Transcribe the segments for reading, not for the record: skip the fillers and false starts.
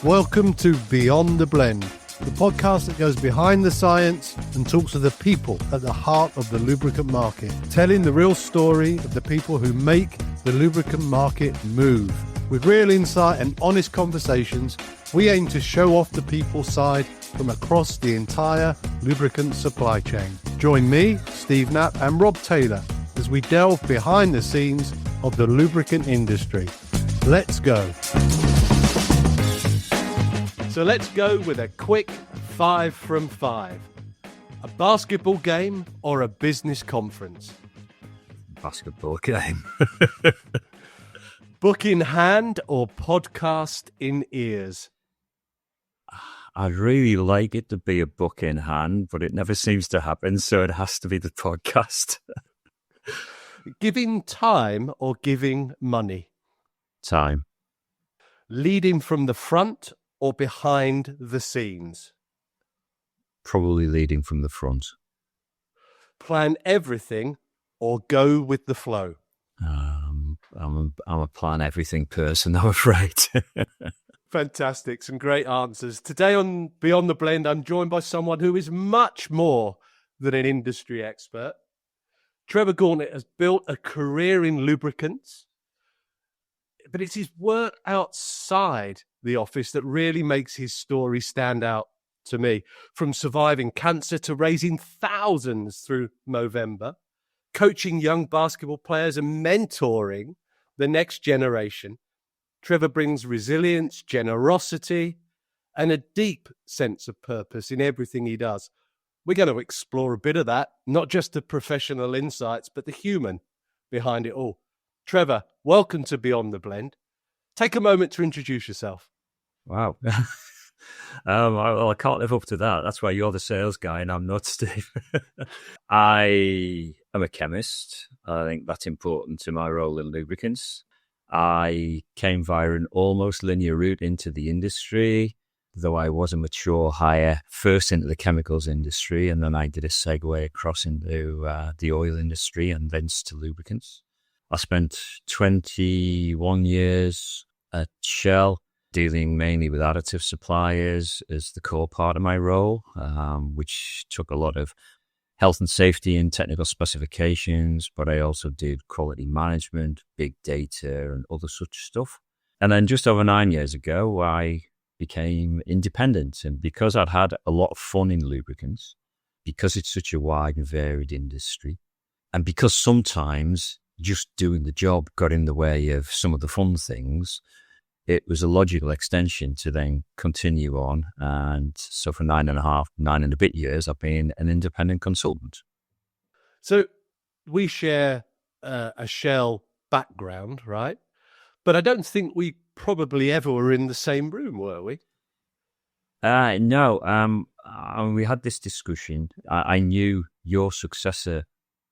Welcome to Beyond the Blend, the podcast that goes behind the science and talks to the people at the heart of the lubricant market, telling the real story of the people who make the lubricant market move. With real insight and honest conversations, we aim to show off the people's side from across the entire lubricant supply chain. Join me, Steve Knapp, and Rob Taylor as we delve behind the scenes of the lubricant industry. Let's go. So let's go with a quick 5 from 5. A basketball game or a business conference? Basketball game. Book in hand or podcast in ears? I'd really like it to be a book in hand, but it never seems to happen, so it has to be the podcast. Giving time or giving money? Time. Leading from the front or behind the scenes? Probably leading from the front. Plan everything or go with the flow? I'm a plan everything person, I'm afraid. Fantastic. Some great answers. Today on Beyond the Blend, I'm joined by someone who is much more than an industry expert. Trevor Gauntlett has built a career in lubricants, but it's his work outside the office that really makes his story stand out to me. From surviving cancer to raising thousands through Movember, coaching young basketball players and mentoring the next generation, Trevor brings resilience, generosity, and a deep sense of purpose in everything he does. We're going to explore a bit of that, not just the professional insights, but the human behind it all. Trevor, welcome to Beyond the Blend. Take a moment to introduce yourself. Wow. Well, I can't live up to that. That's why you're the sales guy and I'm not, Steve. I am a chemist. I think that's important to my role in lubricants. I came via an almost linear route into the industry, though I was a mature hire first into the chemicals industry, and then I did a segue across into the oil industry and thence to lubricants. I spent 21 years at Shell, dealing mainly with additive suppliers as the core part of my role, which took a lot of health and safety and technical specifications, but I also did quality management, big data, and other such stuff. And then just over 9 years ago, I became independent. And because I'd had a lot of fun in lubricants, because it's such a wide and varied industry, and because sometimes just doing the job got in the way of some of the fun things, it was a logical extension to then continue on. And so for 9 and a bit years, I've been an independent consultant. So we share a Shell background, right? But I don't think we probably ever were in the same room, were we? No. We had this discussion. I knew your successor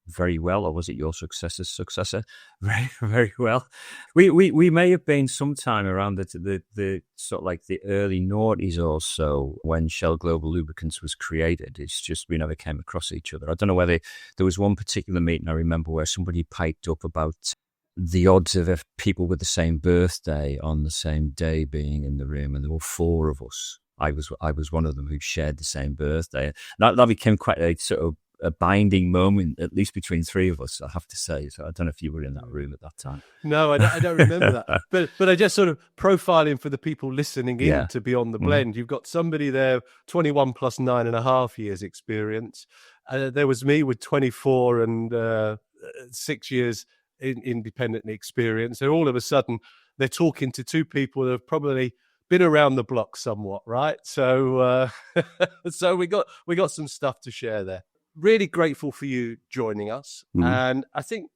very well, or was it your successor's successor? Very, very well. We may have been sometime around the sort of like the early noughties or so when Shell Global Lubricants was created. It's just we never came across each other. I don't know whether there was one particular meeting I remember where somebody piped up about the odds of people with the same birthday on the same day being in the room, and there were 4 of us. I was one of them who shared the same birthday. That became quite a sort of a binding moment, at least between 3 of us, I have to say. So I don't know if you were in that room at that time. No, I don't remember that. But I just sort of profiling for the people listening in to Beyond the Blend. You've got somebody there, 21 plus 9.5 years experience. There was me with 24 and 6 years in independent experience. So all of a sudden, they're talking to 2 people that have probably been around the block somewhat, right? So so we got some stuff to share there. Really grateful for you joining us. And I think,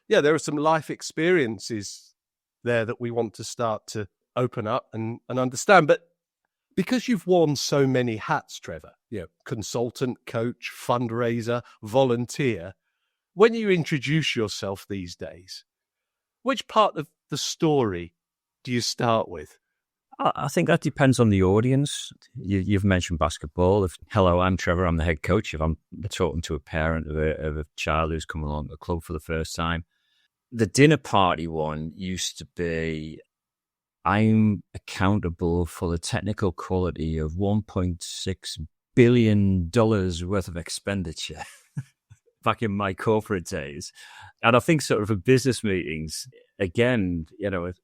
there are some life experiences there that we want to start to open up and understand. But because you've worn so many hats, Trevor, consultant, coach, fundraiser, volunteer, when you introduce yourself these days, which part of the story do you start with? I think that depends on the audience. You've mentioned basketball. Hello, I'm Trevor. I'm the head coach. If I'm talking to a parent of a child who's come along to the club for the first time, the dinner party one used to be, I'm accountable for the technical quality of $1.6 billion worth of expenditure back in my corporate days. And I think sort of in business meetings, again,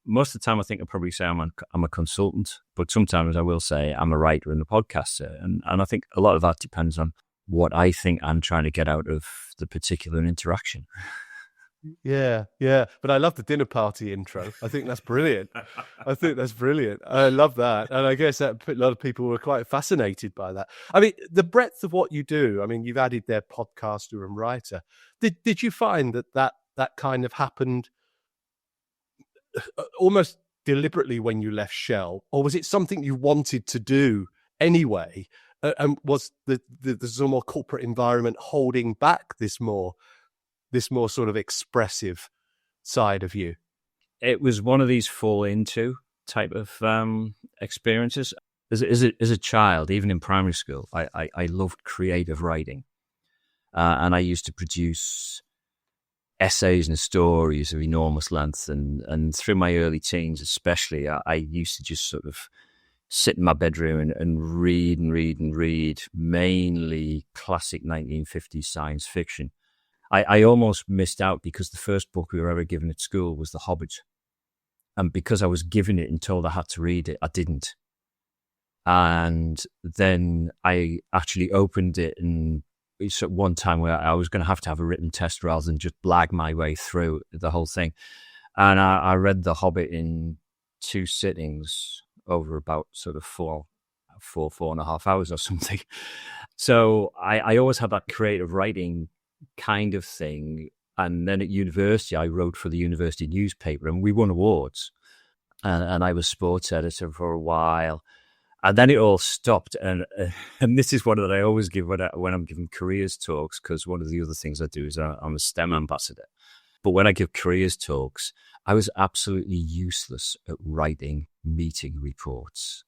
most of the time I think I'll probably say I'm a consultant, but sometimes I will say I'm a writer and a podcaster. And I think a lot of that depends on what I think I'm trying to get out of the particular interaction. Yeah. But I love the dinner party intro. I think that's brilliant. I love that. And I guess that a lot of people were quite fascinated by that. I mean, the breadth of what you do, I mean, you've added there podcaster and writer. Did you find that kind of happened almost deliberately when you left Shell, or was it something you wanted to do anyway? And was the more corporate environment holding back this more sort of expressive side of you? It was one of these fall into type of experiences. As a child, even in primary school, I loved creative writing. And I used to produce essays and stories of enormous length. And through my early teens especially, I used to just sort of sit in my bedroom and read, mainly classic 1950s science fiction. I almost missed out because the first book we were ever given at school was The Hobbit. And because I was given it and told I had to read it, I didn't. And then I actually opened it, and it's at one time where I was going to have a written test rather than just blag my way through the whole thing. And I read The Hobbit in 2 sittings over about sort of four and a half hours or something. So I always had that creative writing kind of thing. And then at university, I wrote for the university newspaper, and we won awards. And I was sports editor for a while. And then it all stopped. And this is one that I always give when I'm giving careers talks, because one of the other things I do is I'm a STEM ambassador. But when I give careers talks, I was absolutely useless at writing meeting reports.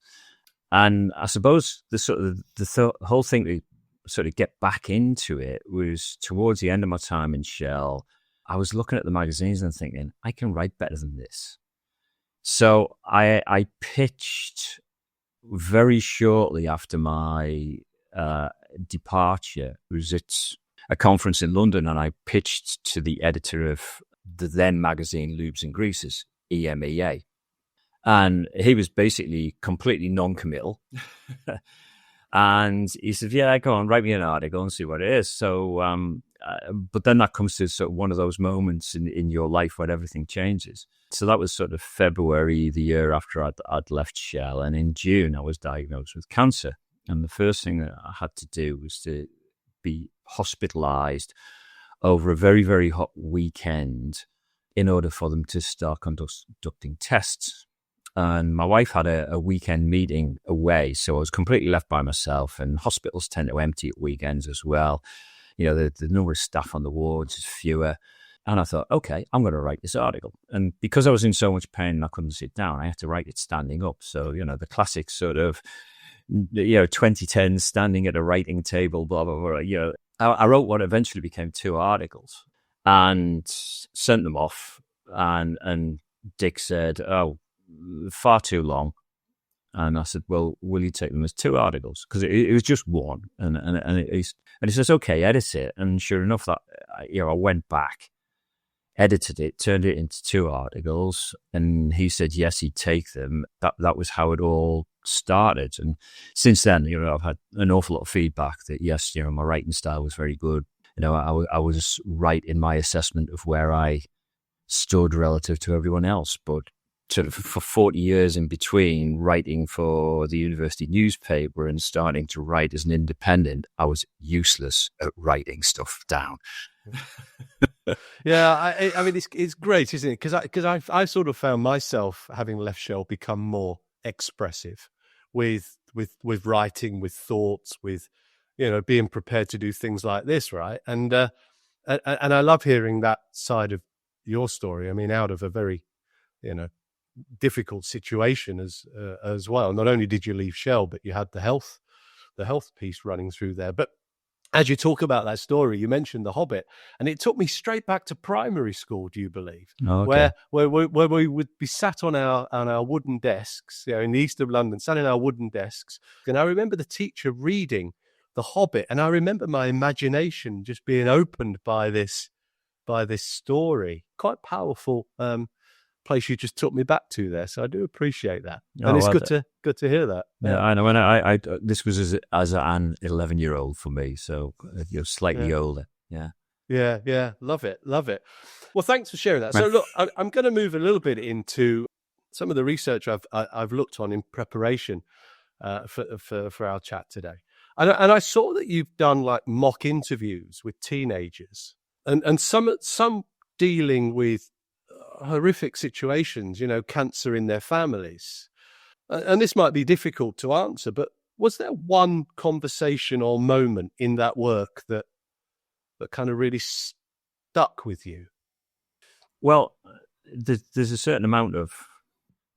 And I suppose the whole thing to sort of get back into it was towards the end of my time in Shell. I was looking at the magazines and thinking, I can write better than this. So I pitched very shortly after my departure. It was at a conference in London, and I pitched to the editor of the then magazine Lubes and Greases, EMEA. And he was basically completely non-committal. And he said, yeah, go on, write me an article and see what it is. So, but then that comes to sort of one of those moments in your life where everything changes. So that was sort of February, the year after I'd left Shell. And in June, I was diagnosed with cancer. And the first thing that I had to do was to be hospitalized over a very, very hot weekend in order for them to start conducting tests. And my wife had a weekend meeting away, so I was completely left by myself. And hospitals tend to empty at weekends as well. The number of staff on the wards is fewer. And I thought, okay, I'm going to write this article. And because I was in so much pain and I couldn't sit down, I had to write it standing up. So, the classic sort of, 2010 standing at a writing table, blah, blah, blah. I wrote what eventually became 2 articles and sent them off. And Dick said, oh, far too long. And I said, well, will you take them as 2 articles? Because it was just one. And he says, okay, edit it. And sure enough, that I went back, edited it, turned it into 2 articles. And he said, yes, he'd take them. That was how it all started. And since then, I've had an awful lot of feedback that, yes, my writing style was very good. I was right in my assessment of where I stood relative to everyone else. But sort of for 40 years in between writing for the university newspaper and starting to write as an independent, I was useless at writing stuff down. Yeah, I mean, it's great, isn't it? Because I sort of found myself, having left Shell, become more expressive with writing, with thoughts, with being prepared to do things like this, right? And I love hearing that side of your story. I mean, out of a very difficult situation as well. Not only did you leave Shell, but you had the health piece running through there. But as you talk about that story, you mentioned The Hobbit, and it took me straight back to primary school, do you believe? Oh, okay. Where we would be sat on our wooden desks, in the east of London, sat in our wooden desks. And I remember the teacher reading The Hobbit, and I remember my imagination just being opened by this story. Quite powerful place you just took me back to there. So I do appreciate that, and it's good to hear that. Yeah, I know. And I this was as an 11-year-old for me, so you're slightly older. Yeah, love it. Well, thanks for sharing that. So look, I'm going to move a little bit into some of the research I've looked on in preparation for our chat today, and I saw that you've done like mock interviews with teenagers, and some dealing with horrific situations, cancer in their families. And this might be difficult to answer, but was there one conversation or moment in that work that kind of really stuck with you? Well, there's a certain amount of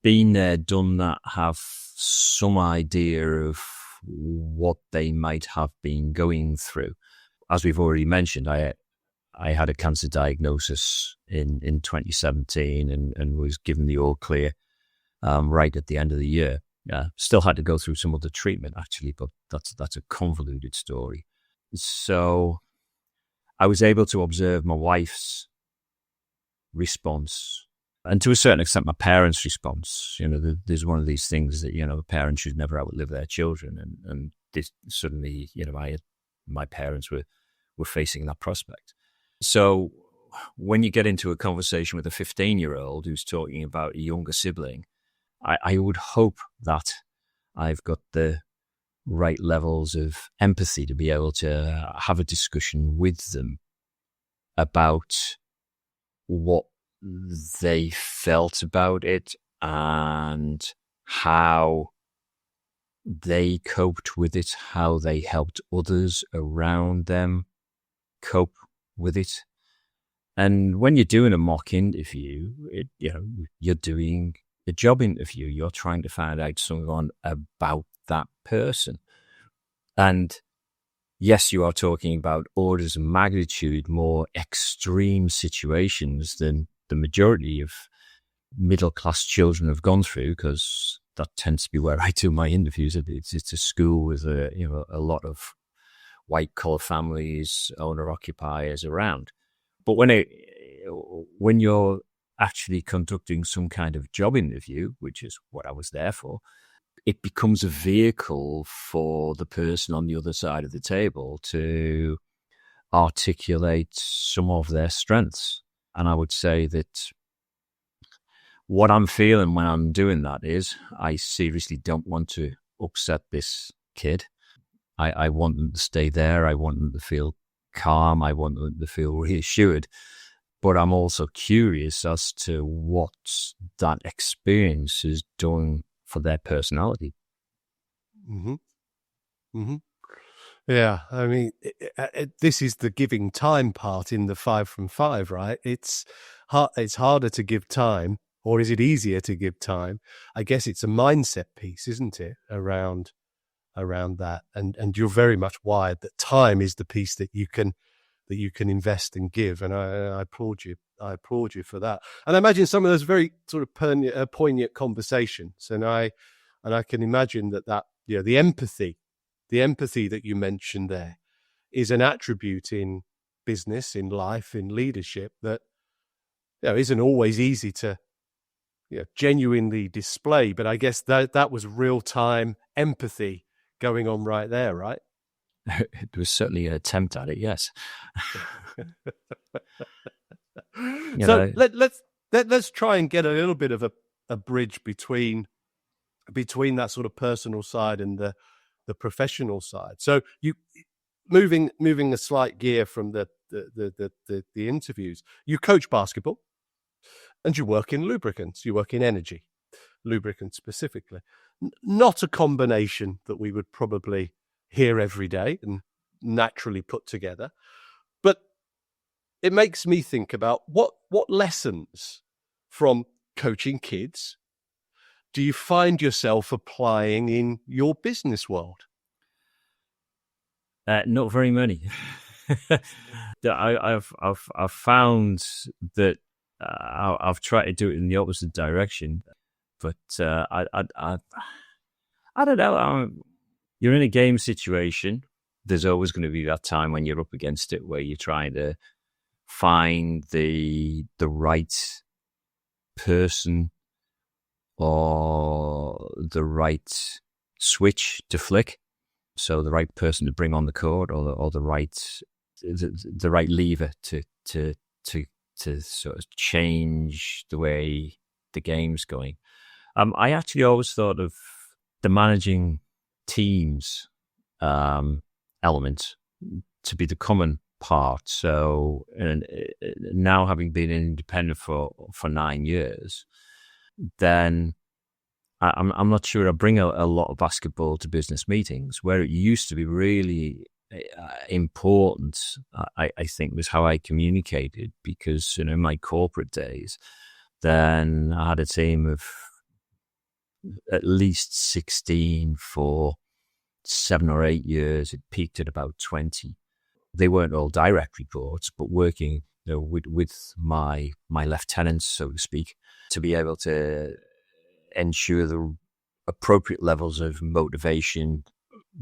been there, done that, have some idea of what they might have been going through. As we've already mentioned, I had a cancer diagnosis in 2017 and was given the all clear right at the end of the year. Still had to go through some other treatment, actually, but that's a convoluted story. So I was able to observe my wife's response, and to a certain extent, my parents' response. There's one of these things that, parents should never outlive their children. And this suddenly, my parents were facing that prospect. So when you get into a conversation with a 15-year-old who's talking about a younger sibling, I would hope that I've got the right levels of empathy to be able to have a discussion with them about what they felt about it and how they coped with it, how they helped others around them cope with it. And when you're doing a mock interview, you're doing a job interview. You're trying to find out something about that person. And yes, you are talking about orders of magnitude more extreme situations than the majority of middle-class children have gone through, because that tends to be where I do my interviews. It's a school with a lot of white-collar families, owner-occupiers around. But when you're actually conducting some kind of job interview, which is what I was there for, it becomes a vehicle for the person on the other side of the table to articulate some of their strengths. And I would say that what I'm feeling when I'm doing that is I seriously don't want to upset this kid. I want them to stay there. I want them to feel calm. I want them to feel reassured. But I'm also curious as to what that experience is doing for their personality. Mm-hmm. Mm-hmm. Yeah, I mean, this is the giving time part in the 5 from 5, right? It's harder to give time, or is it easier to give time? I guess it's a mindset piece, isn't it, around that? And you're very much wired that time is the piece that you can invest and give, and I applaud you. I applaud you for that. And I imagine some of those very sort of poignant conversations, and I can imagine that the empathy that you mentioned there is an attribute in business, in life, in leadership that isn't always easy to genuinely display. But I guess that was real time empathy going on right there, right? It was certainly an attempt at it, yes. So let's try and get a little bit of a bridge between that sort of personal side and the professional side. So you moving a slight gear from the interviews. You coach basketball, and you work in lubricants. You work in energy, lubricants specifically. Not a combination that we would probably hear every day and naturally put together, but it makes me think about what lessons from coaching kids do you find yourself applying in your business world? Not very many. I've found that I've tried to do it in the opposite direction, but I don't know. You're in a game situation. There's always going to be that time when you're up against it, where you're trying to find the right person or the right switch to flick. So the right person to bring on the cord, or the right lever to sort of change the way the game's going. I actually always thought of the managing teams element to be the common part. So now, having been independent for 9 years, then I'm not sure I bring a lot of basketball to business meetings, where it used to be really important, I think, was how I communicated, because in my corporate days, then I had a team of at least 16 for 7 or 8 years. It peaked at about 20. They weren't all direct reports, but working with my lieutenants, so to speak, to be able to ensure the appropriate levels of motivation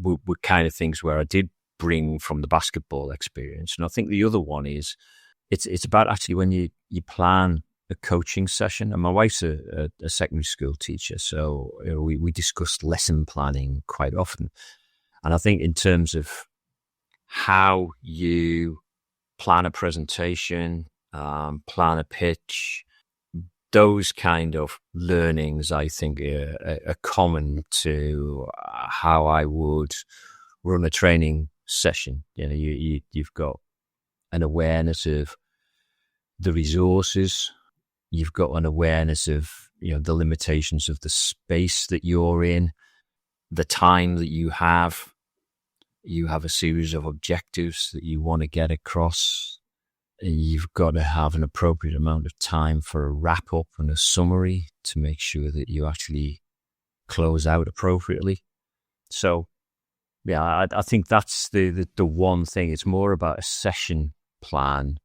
were kind of things where I did bring from the basketball experience. And I think the other one is it's about actually when you plan a coaching session. And my wife's a secondary school teacher, so we discussed lesson planning quite often. And I think in terms of how you plan a presentation, plan a pitch, those kind of learnings, I think, are common to how I would run a training session. You've got an awareness of the resources. You've got an awareness of the limitations of the space that you're in, the time that you have. You have a series of objectives that you want to get across. You've got to have an appropriate amount of time for a wrap up and a summary to make sure that you actually close out appropriately. So, yeah, I think that's the one thing. It's more about a session plan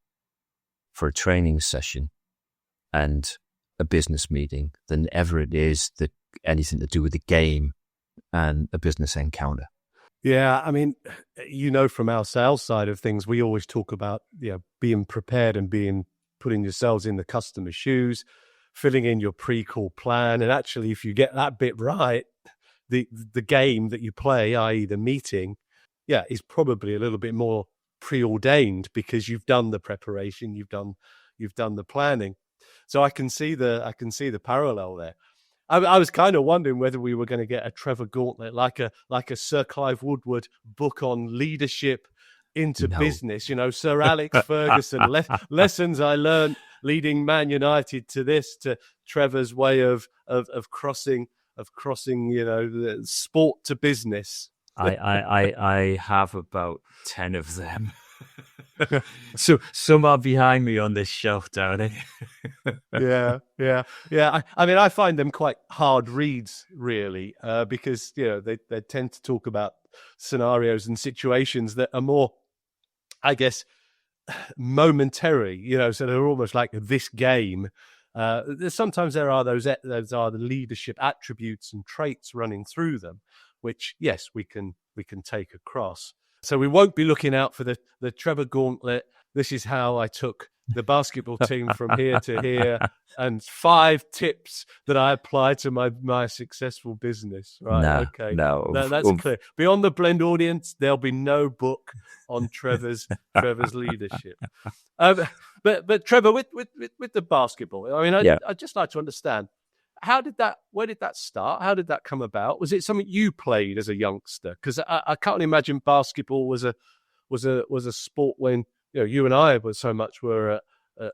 for a training session and a business meeting than ever it is that anything to do with the game and a business encounter. Yeah, I mean, from our sales side of things, we always talk about being prepared and putting yourselves in the customer's shoes, filling in your pre-call plan. And actually, if you get that bit right, the game that you play, i.e. the meeting, is probably a little bit more preordained because you've done the preparation, you've done the planning. So I can see the parallel there. I was kind of wondering whether we were going to get a Trevor Gauntlett, like a Sir Clive Woodward book on leadership into business. Sir Alex Ferguson, lessons I learned leading Man United to this, to Trevor's way of crossing, the sport to business. I have about 10 of them. So some are behind me on this shelf down here. Yeah. I mean, I find them quite hard reads, really, because they tend to talk about scenarios and situations that are more, I guess, momentary. So they're almost like this game. Sometimes there are those are the leadership attributes and traits running through them, which yes, we can take across. So we won't be looking out for the Trevor Gauntlett. This is how I took the basketball team from here to here, and 5 tips that I applied to my successful business. Right? No, that's clear. Beyond the Blend audience, there'll be no book on Trevor's leadership. But Trevor, with the basketball, I mean, I'd just like to understand. Where did that start? How did that come about? Was it something you played as a youngster? Because I can't imagine basketball was a sport when you and I were at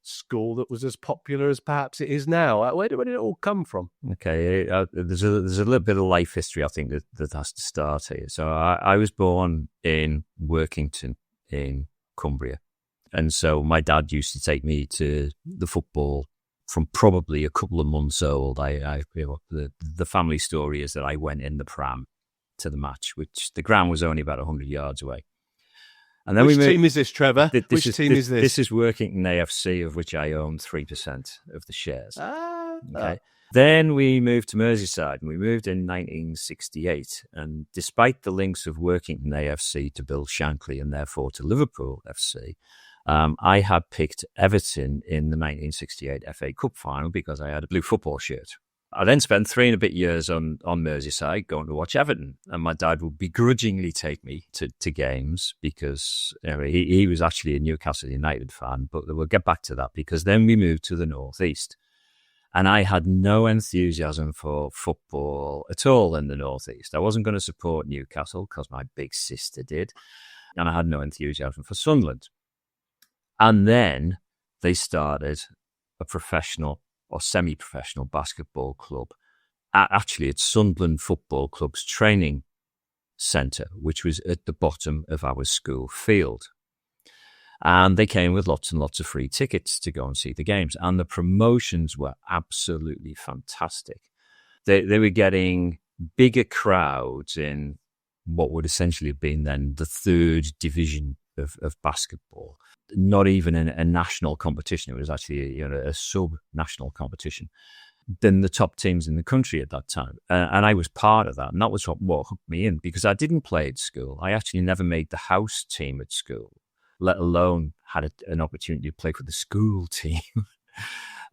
school that was as popular as perhaps it is now. Where did it all come from? Okay, there's a little bit of life history I think that has to start here. So I was born in Workington in Cumbria, and so my dad used to take me to the football from probably a couple of months old. The family story is that I went in the pram to the match, which the ground was only about 100 yards away. And then Which team is this, Trevor? Which team is this? This is Workington AFC, of which I own 3% of the shares. Okay. Then we moved to Merseyside, and we moved in 1968. And despite the links of Workington AFC to Bill Shankly and therefore to Liverpool FC, I had picked Everton in the 1968 FA Cup final because I had a blue football shirt. I then spent 3 and a bit years on Merseyside going to watch Everton, and my dad would begrudgingly take me to games because he was actually a Newcastle United fan, but we'll get back to that because then we moved to the Northeast. And I had no enthusiasm for football at all in the Northeast. I wasn't going to support Newcastle because my big sister did, and I had no enthusiasm for Sunderland. And then they started a professional or semi-professional basketball club, actually at Sunderland Football Club's training centre, which was at the bottom of our school field. And they came with lots and lots of free tickets to go and see the games. And the promotions were absolutely fantastic. They were getting bigger crowds in what would essentially have been then the third division of basketball. Not even a national competition. It was actually a sub-national competition than the top teams in the country at that time. And I was part of that. And that was what hooked me in because I didn't play at school. I actually never made the house team at school, let alone had an opportunity to play for the school team.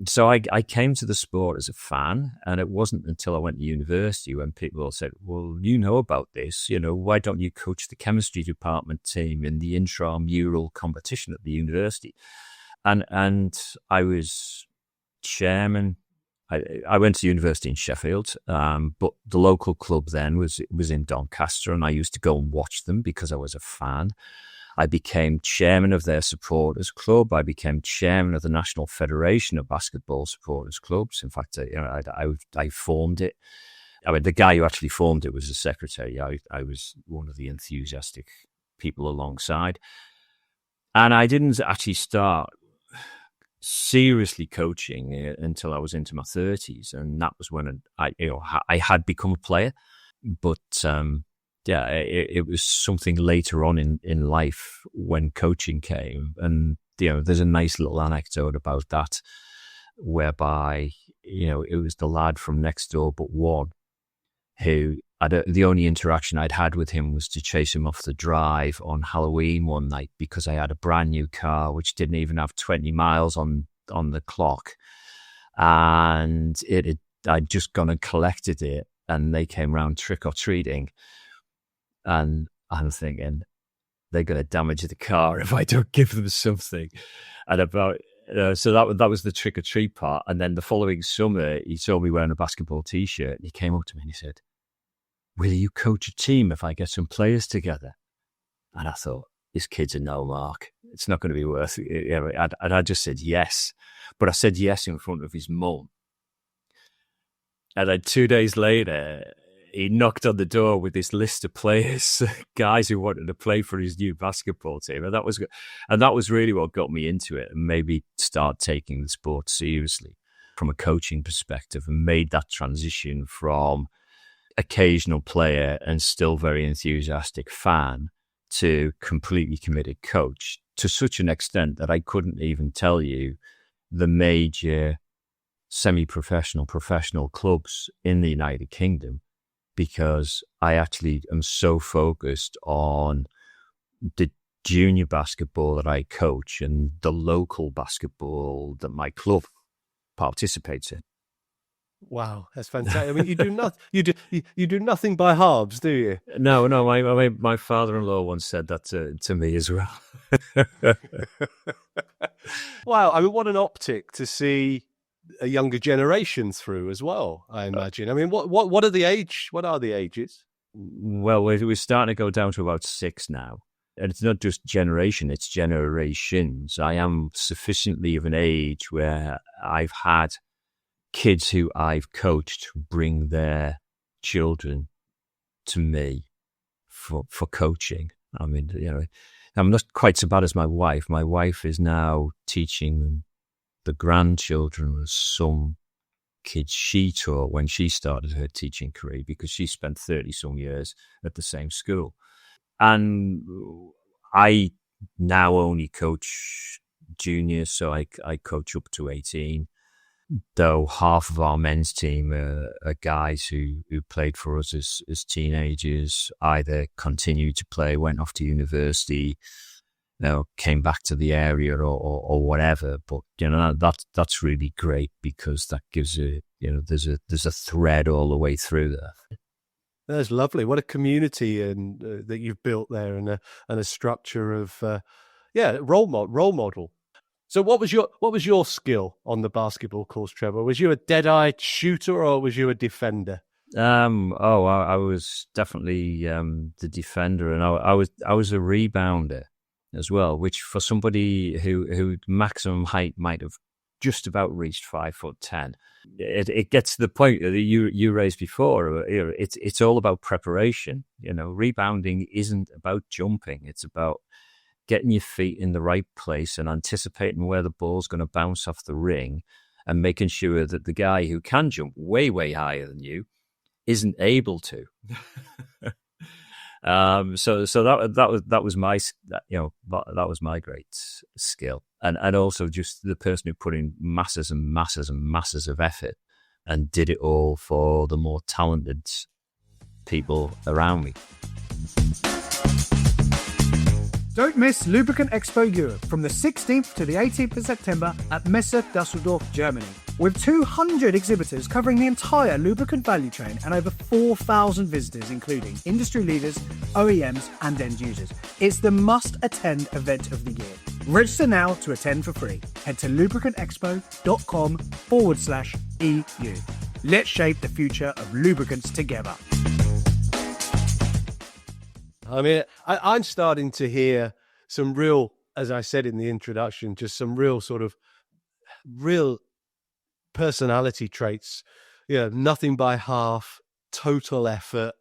So I came to the sport as a fan, and it wasn't until I went to university when people said, well, you know about this, why don't you coach the chemistry department team in the intramural competition at the university? And I was chairman. I went to university in Sheffield, but the local club then was in Doncaster, and I used to go and watch them because I was a fan. I became chairman of their supporters club. I became chairman of the National Federation of Basketball Supporters Clubs. In fact, I formed it. I mean, the guy who actually formed it was the secretary. I was one of the enthusiastic people alongside. And I didn't actually start seriously coaching until I was into my 30s. And that was when I had become a player. But it was something later on in life when coaching came. And, there's a nice little anecdote about that whereby, it was the lad from next door but one who, the only interaction I'd had with him was to chase him off the drive on Halloween one night because I had a brand new car which didn't even have 20 miles on the clock. And I'd just gone and collected it, and they came round trick-or-treating. And I'm thinking, they're going to damage the car if I don't give them something. And so that was the trick-or-treat part. And then the following summer, he saw me wearing a basketball T-shirt, and he came up to me and he said, will you coach a team if I get some players together? And I thought, this kid's a no mark. It's not going to be worth it. And I just said yes. But I said yes in front of his mum. And then 2 days later, he knocked on the door with this list of players, guys who wanted to play for his new basketball team. And that was really what got me into it and made me start taking the sport seriously from a coaching perspective, and made that transition from occasional player and still very enthusiastic fan to completely committed coach, to such an extent that I couldn't even tell you the major semi-professional, professional clubs in the United Kingdom, because I actually am so focused on the junior basketball that I coach and the local basketball that my club participates in. Wow, that's fantastic. I mean, you do nothing by halves, do you? No. My father-in-law once said that to me as well. Wow, I mean, what an optic to see a younger generation through as well, I imagine. I mean, what are the ages? Well, we're starting to go down to about 6 now. And it's not just generation, it's generations. I am sufficiently of an age where I've had kids who I've coached bring their children to me for coaching. I mean, I'm not quite so bad as my wife. My wife is now teaching the grandchildren of some kids she taught when she started her teaching career, because she spent 30 some years at the same school. And I now only coach juniors, so I coach up to 18. Though half of our men's team are guys who played for us as teenagers, either continued to play, went off to university, came back to the area or whatever. But that's really great, because that gives there's a thread all the way through there. That's lovely. What a community that you've built there, and a structure of role model. So what was your skill on the basketball course, Trevor? Was you a dead-eyed shooter, or was you a defender? I was definitely the defender, and I was a rebounder as well, which for somebody who maximum height might have just about reached 5'10". It gets to the point that you raised before. It's all about preparation. Rebounding isn't about jumping. It's about getting your feet in the right place and anticipating where the ball's going to bounce off the ring, and making sure that the guy who can jump way, way higher than you isn't able to. So that was my great skill, and also just the person who put in masses and masses and masses of effort and did it all for the more talented people around me. Don't miss Lubricant Expo Europe from the 16th to the 18th of September at Messe Dusseldorf, Germany. With 200 exhibitors covering the entire lubricant value chain and over 4,000 visitors, including industry leaders, OEMs and end users. It's the must-attend event of the year. Register now to attend for free. Head to lubricantexpo.com/EU. Let's shape the future of lubricants together. I mean, I'm starting to hear some real, as I said in the introduction, just some real personality traits. Nothing by half, total effort,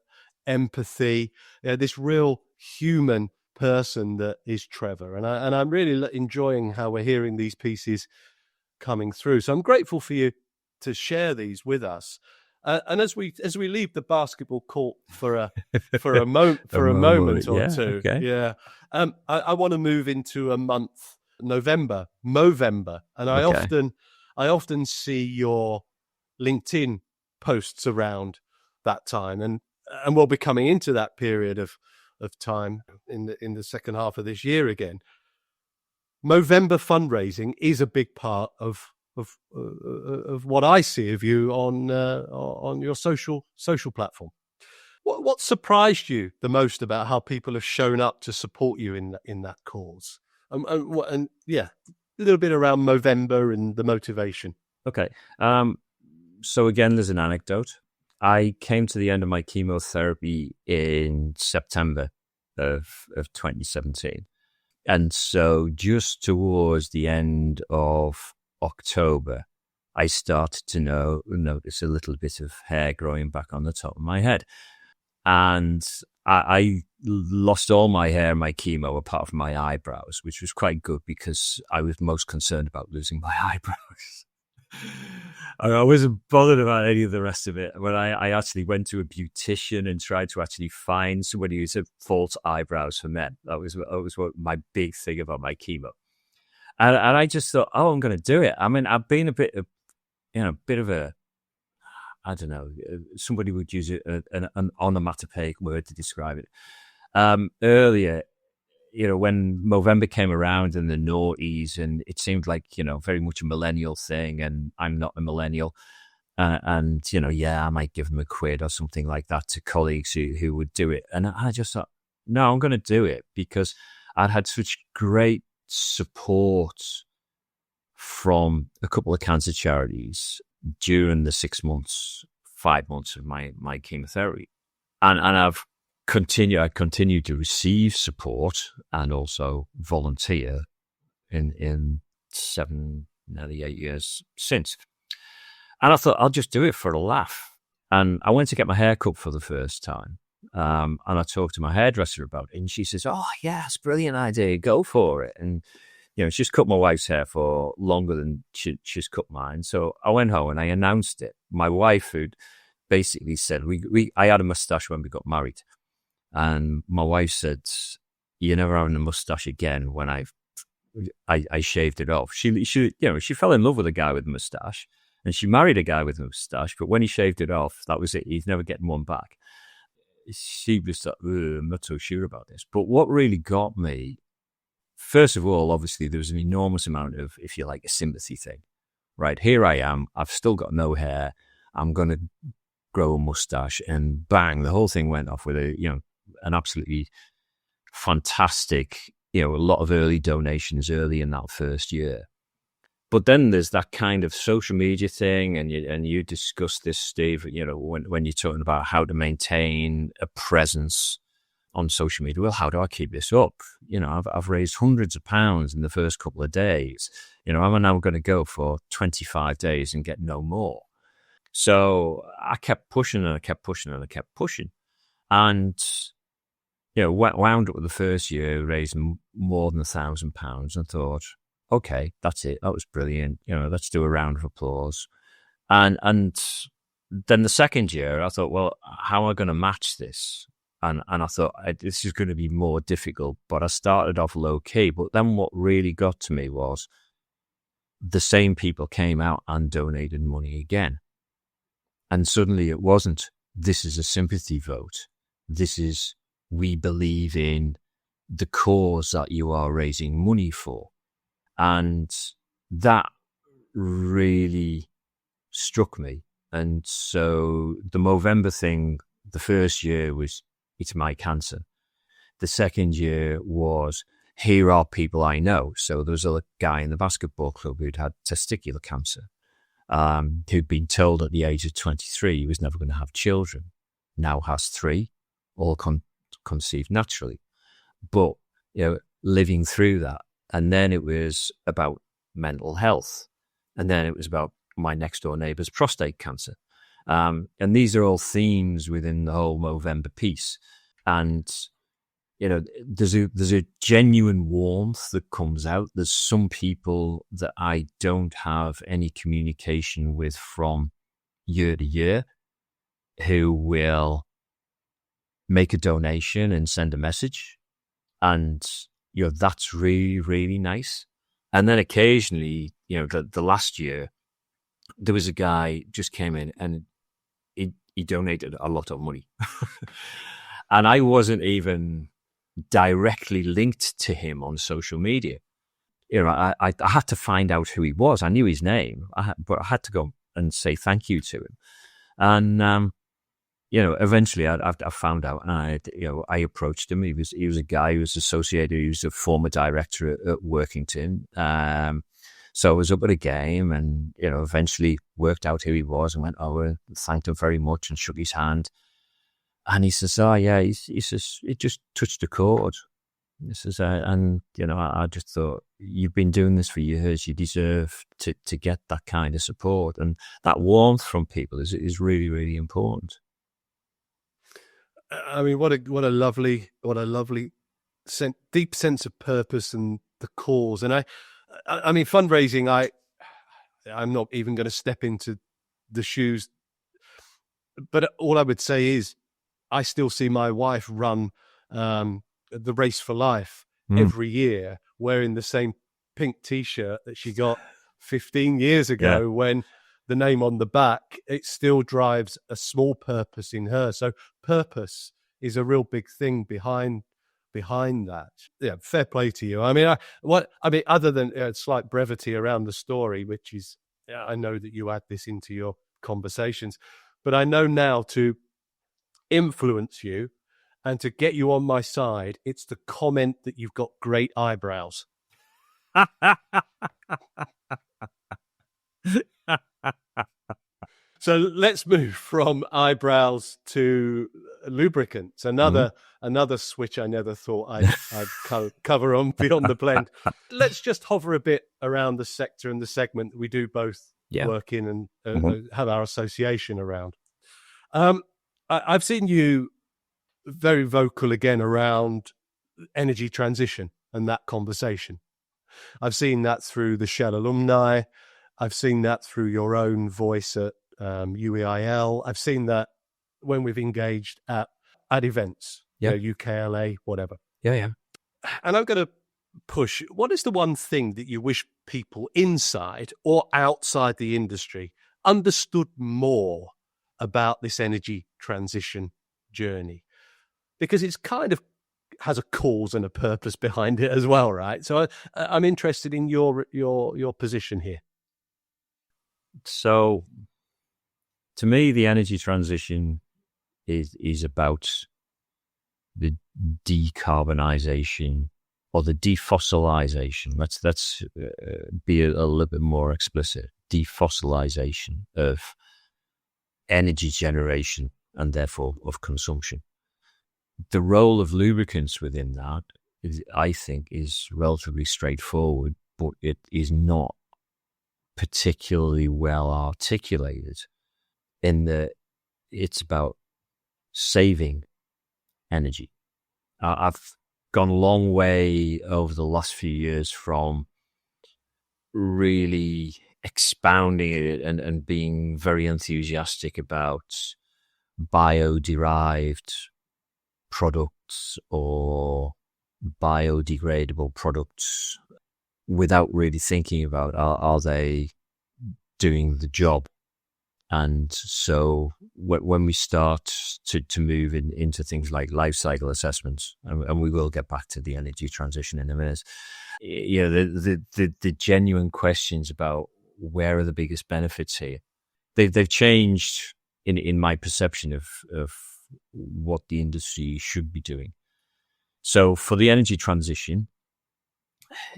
empathy. This real human person that is Trevor, and I'm really enjoying how we're hearing these pieces coming through. So I'm grateful for you to share these with us. And as we leave the basketball court for a moment or two, okay. I want to move into a month, Movember, and I often see your LinkedIn posts around that time, and we'll be coming into that period of time in the second half of this year again. Movember fundraising is a big part of what I see of you on your social platform. What surprised you the most about how people have shown up to support you in that cause? And a little bit around Movember and the motivation. Okay. So again, there's an anecdote. I came to the end of my chemotherapy in September of 2017. And so just towards the end of October, I started to notice a little bit of hair growing back on the top of my head. And I lost all my hair in my chemo apart from my eyebrows, which was quite good because I was most concerned about losing my eyebrows. I wasn't bothered about any of the rest of it. When I actually went to a beautician and tried to actually find somebody who said false eyebrows for men. That was what my big thing about my chemo. And I just thought, I'm going to do it. I mean, I've been a bit of a, I don't know, somebody would use an onomatopoeic word to describe it. Earlier, when Movember came around in the noughties, and it seemed like, very much a millennial thing, and I'm not a millennial. I might give them a quid or something like that to colleagues who would do it. And I just thought, no, I'm going to do it because I'd had such great support from a couple of cancer charities during the 5 months of my chemotherapy. And I continue to receive support and also volunteer in 7, nearly 8 years since. And I thought, I'll just do it for a laugh. And I went to get my hair cut for the first time. And I talked to my hairdresser about it, and she says, "Oh, yeah, it's a brilliant idea. Go for it." And she's cut my wife's hair for longer than she's cut mine. So I went home and I announced it. My wife, who'd basically said, I had a mustache when we got married. And my wife said, "You're never having a mustache again." When I shaved it off. She fell in love with a guy with a mustache, and she married a guy with a mustache. But when he shaved it off, that was it. He's never getting one back. She was like, "I'm not so sure about this." But what really got me, first of all, obviously, there was an enormous amount of, if you like, a sympathy thing. Right, here I am. I've still got no hair. I'm going to grow a mustache, and bang, the whole thing went off with an absolutely fantastic, a lot of early donations early in that first year. But then there's that kind of social media thing, and you discuss this, Steve, when you're talking about how to maintain a presence on social media. Well, how do I keep this up? I've raised hundreds of pounds in the first couple of days. I'm now going to go for 25 days and get no more. So I kept pushing and I kept pushing and I kept pushing. And, wound up with the first year, raising more than £1,000, and thought, okay, that's it. That was brilliant. Let's do a round of applause. And then the second year, I thought, well, how am I going to match this? And I thought, this is going to be more difficult. But I started off low key. But then what really got to me was the same people came out and donated money again. And suddenly it wasn't, this is a sympathy vote. This is, we believe in the cause that you are raising money for. And that really struck me. And so the Movember thing, the first year was, it's my cancer. The second year was, here are people I know. So there was a guy in the basketball club who'd had testicular cancer, who'd been told at the age of 23 he was never going to have children. Now has 3, all conceived naturally. But, living through that. And then it was about mental health. And then it was about my next door neighbour's prostate cancer. And these are all themes within the whole Movember piece. And, there's a genuine warmth that comes out. There's some people that I don't have any communication with from year to year who will make a donation and send a message. And, that's really, really nice. And then occasionally, the last year, there was a guy just came in and he donated a lot of money. And I wasn't even directly linked to him on social media. I had to find out who he was. I knew his name, but I had to go and say thank you to him. And, eventually I found out, and I approached him. He was a guy who was associated. He was a former director at Workington. So I was up at a game and, eventually worked out who he was and went over, thanked him very much and shook his hand. And he says, "Oh yeah," he says, "it just touched a chord." He says, I just thought, you've been doing this for years. You deserve to get that kind of support, and that warmth from people is really, really important. I mean, what a lovely deep sense of purpose and the cause. And I mean, fundraising. I'm not even going to step into the shoes, but all I would say is, I still see my wife run the Race for Life every year, wearing the same pink T-shirt that she got 15 years ago when the name on the back, it still drives a small purpose in her. So purpose is a real big thing behind that. Yeah, fair play to you. I mean, other than slight brevity around the story, which is, I know that you add this into your conversations, but I know now to influence you and to get you on my side, it's the comment that you've got great eyebrows. So let's move from eyebrows to lubricants. Another switch I never thought I'd cover on Beyond the Blend. Let's just hover a bit around the sector and the segment that we do both work in and have our association around. I've seen you very vocal again around energy transition and that conversation. I've seen that through the Shell alumni. I've seen that through your own voice at UEIL. I've seen that when we've engaged at events, UKLA, whatever. Yeah. And I'm going to push, what is the one thing that you wish people inside or outside the industry understood more about this energy transition journey? Because it's kind of has a cause and a purpose behind it as well, right? So I'm interested in your position here. So to me, the energy transition is about the decarbonization or the defossilization. Let's be a little bit more explicit. Defossilization of energy generation and therefore of consumption. The role of lubricants within that, I think, is relatively straightforward, but it is not particularly well articulated in that it's about saving energy. I've gone a long way over the last few years from really expounding it and being very enthusiastic about bio-derived products or biodegradable products without really thinking about are they doing the job. And so when we start to move into things like life cycle assessments, and we will get back to the energy transition in a minute, the genuine questions about where are the biggest benefits here, they've changed in my perception of what the industry should be doing. So for the energy transition,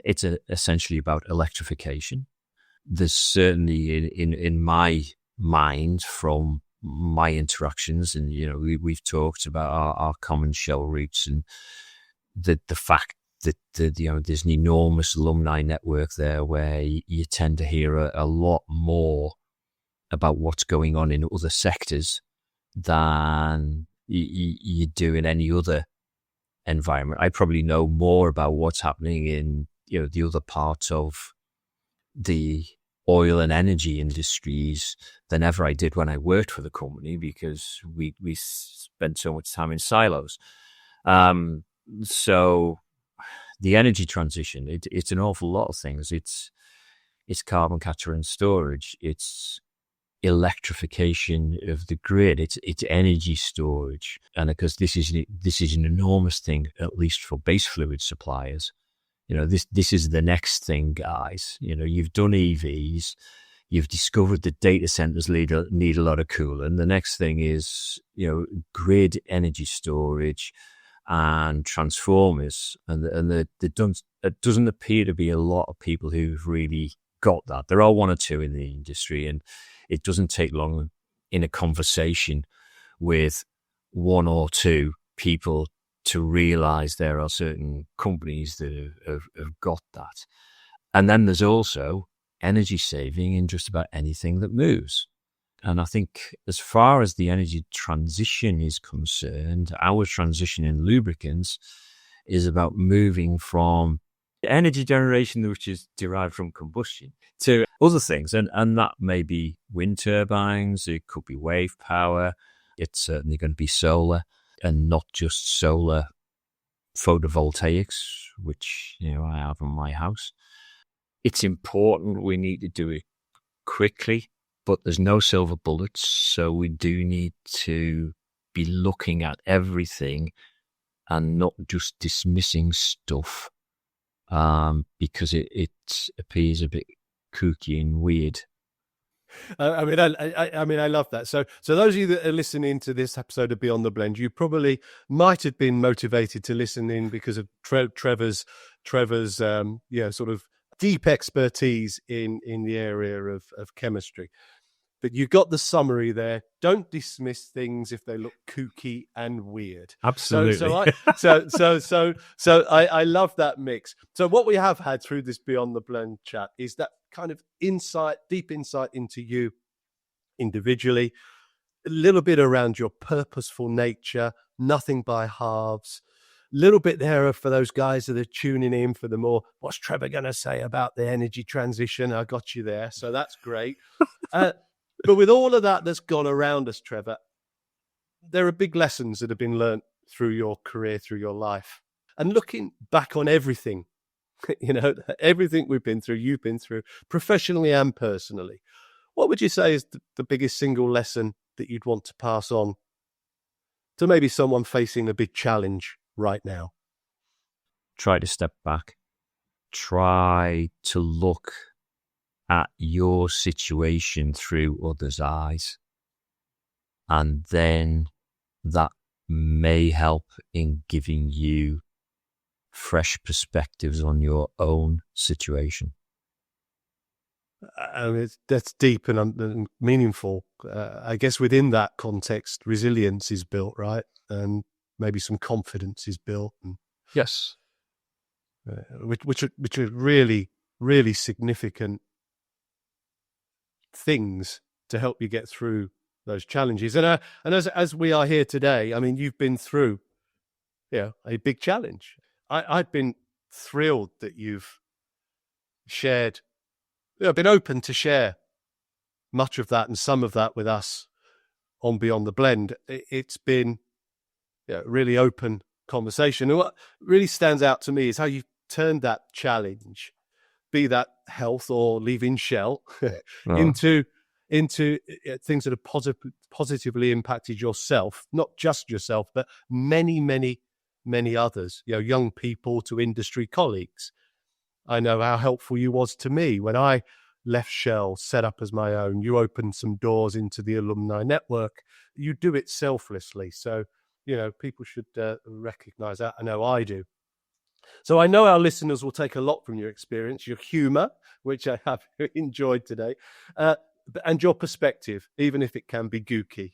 it's essentially about electrification. There's certainly in my mind from my interactions, and we've talked about our common Shell roots and the fact that there's an enormous alumni network there where you tend to hear a lot more about what's going on in other sectors than you do in any other environment. I probably know more about what's happening in the other parts of the oil and energy industries than ever I did when I worked for the company, because we spent so much time in silos. So the energy transition, it's an awful lot of things. It's carbon capture and storage. It's electrification of the grid. It's energy storage. And because this is an enormous thing, at least for base fluid suppliers. This is the next thing, guys. You've done EVs, you've discovered that data centers need a lot of cooling. The next thing is, grid energy storage and transformers. And it doesn't appear to be a lot of people who've really got that. There are one or two in the industry, and it doesn't take long in a conversation with one or two people to realize there are certain companies that have got that. And then there's also energy saving in just about anything that moves. And I think as far as the energy transition is concerned, our transition in lubricants is about moving from energy generation, which is derived from combustion, to other things. And that may be wind turbines, it could be wave power, it's certainly going to be solar, and not just solar photovoltaics, which I have in my house. It's important. We need to do it quickly, but there's no silver bullets. So we do need to be looking at everything and not just dismissing stuff because it appears a bit kooky and weird. I love that. So those of you that are listening to this episode of Beyond the Blend, you probably might have been motivated to listen in because of Trevor's sort of deep expertise in the area of chemistry. But you got the summary there. Don't dismiss things if they look kooky and weird. Absolutely. So I love that mix. So what we have had through this Beyond the Blend chat is that kind of deep insight into you individually, a little bit around your purposeful nature, nothing by halves, little bit there for those guys that are tuning in for the more, what's Trevor going to say about the energy transition? I got you there. So that's great. But with all of that that's gone around us, Trevor, there are big lessons that have been learnt through your career, through your life. And looking back on everything, everything we've been through, you've been through, professionally and personally, what would you say is the biggest single lesson that you'd want to pass on to maybe someone facing a big challenge right now? Try to step back. Try to look at your situation through others' eyes. And then that may help in giving you fresh perspectives on your own situation. That's deep and meaningful. I guess within that context, resilience is built, right? And maybe some confidence is built. And, yes. Which are really, really significant things to help you get through those challenges. And as we are here today, I mean, you've been through a big challenge. I've been thrilled that you've shared, been open to share much of that and some of that with us on Beyond the Blend. It's been really open conversation. And what really stands out to me is how you've turned that challenge, be that health or leaving Shell, into things that have positively impacted yourself, not just yourself, but many, many, many others, young people to industry colleagues. I know how helpful you was to me when I left Shell, set up as my own. You opened some doors into the alumni network. You do it selflessly. So, people should recognize that. I know I do. So I know our listeners will take a lot from your experience, your humor, which I have enjoyed today, and your perspective, even if it can be gooky.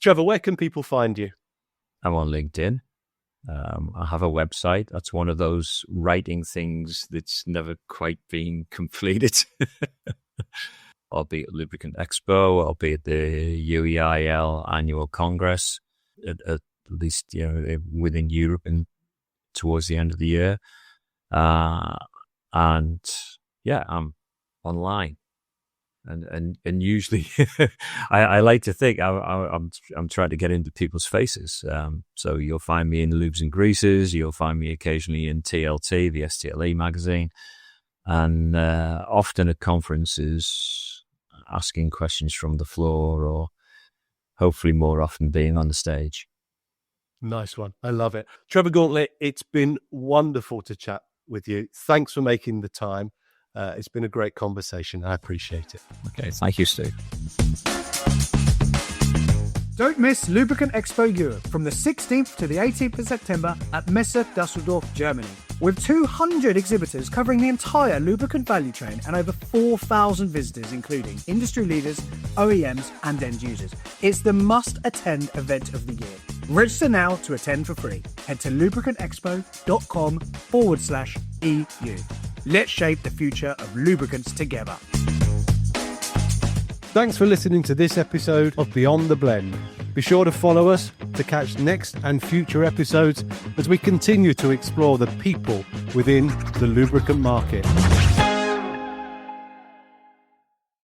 Trevor, where can people find you? I'm on LinkedIn. I have a website. That's one of those writing things that's never quite been completed. I'll be at Lubricant Expo. I'll be at the UEIL annual Congress, at least within Europe and towards the end of the year. And I'm online. And usually, I like to think I'm trying to get into people's faces. So you'll find me in Lubes and Greases. You'll find me occasionally in TLT, the STLE magazine, and often at conferences, asking questions from the floor, or hopefully more often being on the stage. Nice one. I love it. Trevor Gauntlett, it's been wonderful to chat with you. Thanks for making the time. It's been a great conversation. I appreciate it. Okay, thank you, Steve. Don't miss Lubricant Expo Europe from the 16th to the 18th of September at Messe Dusseldorf, Germany. With 200 exhibitors covering the entire lubricant value chain and over 4,000 visitors, including industry leaders, OEMs, and end users. It's the must-attend event of the year. Register now to attend for free. Head to lubricantexpo.com/EU. Let's shape the future of lubricants together. Thanks for listening to this episode of Beyond the Blend. Be sure to follow us to catch next and future episodes as we continue to explore the people within the lubricant market.